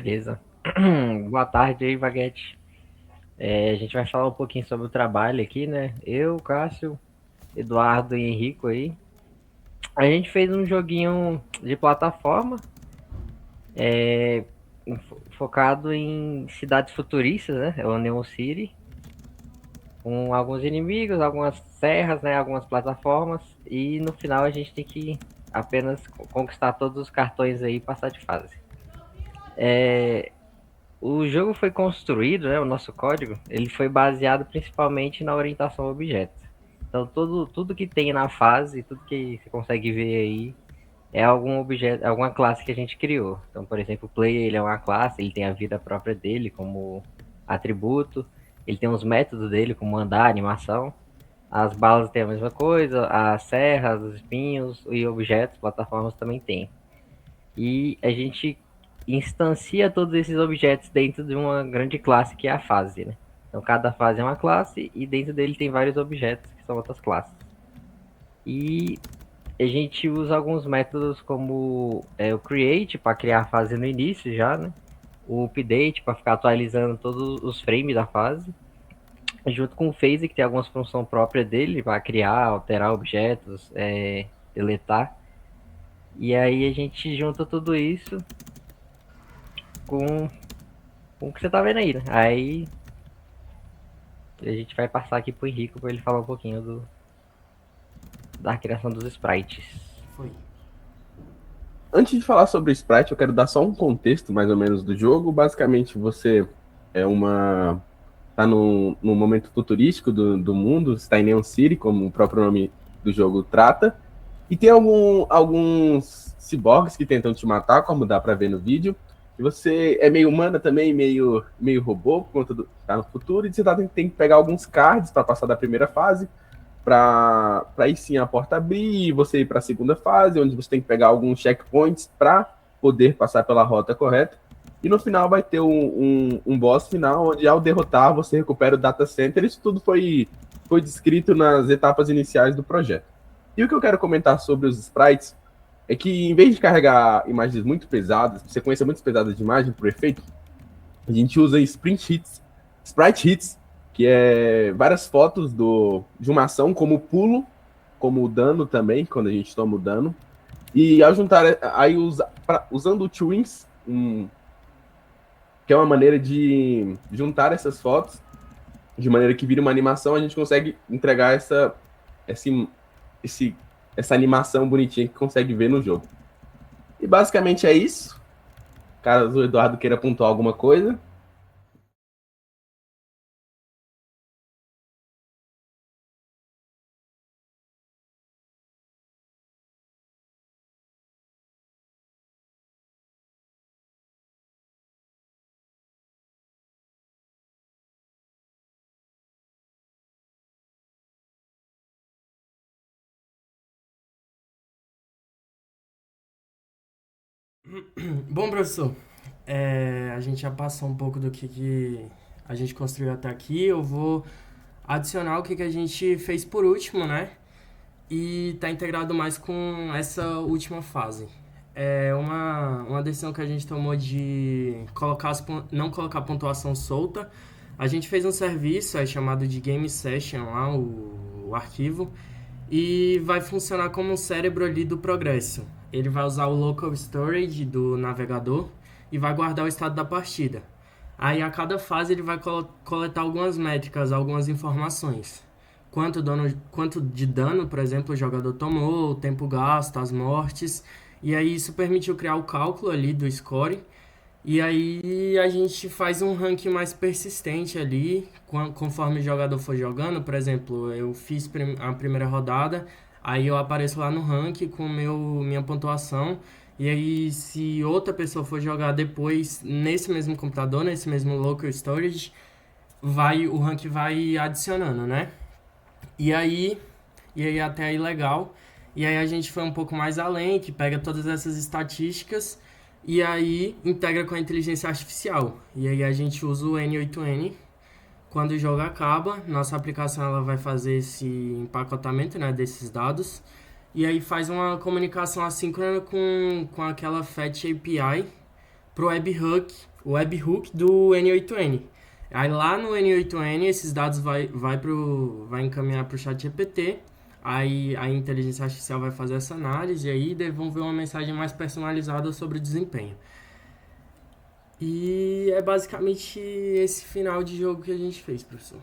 Beleza. Boa tarde aí, Vaguete. A gente vai falar um pouquinho sobre o trabalho aqui, né? Eu, Cássio, Eduardo e Henrico aí. A gente fez um joguinho de plataforma focado em cidades futuristas, né? É o Neon City, com alguns inimigos, algumas serras, né? Algumas plataformas. E no final a gente tem que apenas conquistar todos os cartões aí e passar de fase. O jogo foi construído, né, o nosso código, ele foi baseado principalmente na orientação a objetos. Então, tudo que tem na fase, tudo que você consegue ver aí, é algum objeto, alguma classe que a gente criou. Então, por exemplo, o player, ele é uma classe, ele tem a vida própria dele como atributo, ele tem os métodos dele, como andar, animação. As balas têm a mesma coisa, as serras, os espinhos e objetos, plataformas também tem. E a gente instancia todos esses objetos dentro de uma grande classe que é a fase, né? Então cada fase é uma classe e dentro dele tem vários objetos que são outras classes. E a gente usa alguns métodos como o create para criar a fase no início já, né? O update para ficar atualizando todos os frames da fase, junto com o phase que tem algumas funções próprias dele para criar, alterar objetos, deletar. E aí a gente junta tudo isso com o que você tá vendo aí, né? Aí a gente vai passar aqui pro Henrico pra ele falar um pouquinho da criação dos sprites. Foi. Antes de falar sobre o Sprite, eu quero dar só um contexto mais ou menos do jogo. Basicamente, você é uma. Tá no momento futurístico do mundo, está em Neon City, como o próprio nome do jogo trata. E tem alguns ciborgues que tentam te matar, como dá pra ver no vídeo. E você é meio humana também, meio robô, por conta do tá no futuro. E você tem que pegar alguns cards para passar da primeira fase para aí sim a porta abrir e você ir para a segunda fase, onde você tem que pegar alguns checkpoints para poder passar pela rota correta. E no final vai ter um boss final, onde ao derrotar você recupera o data center. Isso tudo foi descrito nas etapas iniciais do projeto. E o que eu quero comentar sobre os sprites é que, em vez de carregar imagens muito pesadas, sequência muito pesada de imagem por efeito, a gente usa sprite hits, que é várias fotos de uma ação, como pulo, como o dano também, quando a gente toma o dano. E ao juntar, aí usando o twins, que é uma maneira de juntar essas fotos, de maneira que vira uma animação, a gente consegue entregar esse, esse, essa animação bonitinha que consegue ver no jogo. E basicamente é isso. Caso o Eduardo queira pontuar alguma coisa. Bom, professor, a gente já passou um pouco do que a gente construiu até aqui. Eu vou adicionar o que a gente fez por último, né? E tá integrado mais com essa última fase. É uma decisão que a gente tomou de não colocar pontuação solta. A gente fez um serviço chamado de Game Session lá, o arquivo, e vai funcionar como um cérebro ali do progresso. Ele vai usar o local storage do navegador e vai guardar o estado da partida. Aí a cada fase ele vai coletar algumas métricas, algumas informações. Quanto de dano, por exemplo, o jogador tomou, o tempo gasto, as mortes. E aí isso permitiu criar o cálculo ali do score. E aí a gente faz um ranking mais persistente ali, conforme o jogador for jogando. Por exemplo, eu fiz a primeira rodada, aí eu apareço lá no ranking com minha pontuação. E aí, se outra pessoa for jogar depois nesse mesmo computador, nesse mesmo local storage, o rank vai adicionando, né? E aí, e aí até aí legal. E aí a gente foi um pouco mais além, que pega todas essas estatísticas e aí integra com a inteligência artificial. E aí a gente usa o N8N. Quando o jogo acaba, nossa aplicação ela vai fazer esse empacotamento, né, desses dados. E aí faz uma comunicação assíncrona com aquela Fetch API pro webhook do N8N. Aí lá no N8N esses dados vai encaminhar para o ChatGPT. Aí a inteligência artificial vai fazer essa análise e aí devolver uma mensagem mais personalizada sobre o desempenho. E é basicamente esse final de jogo que a gente fez, professor.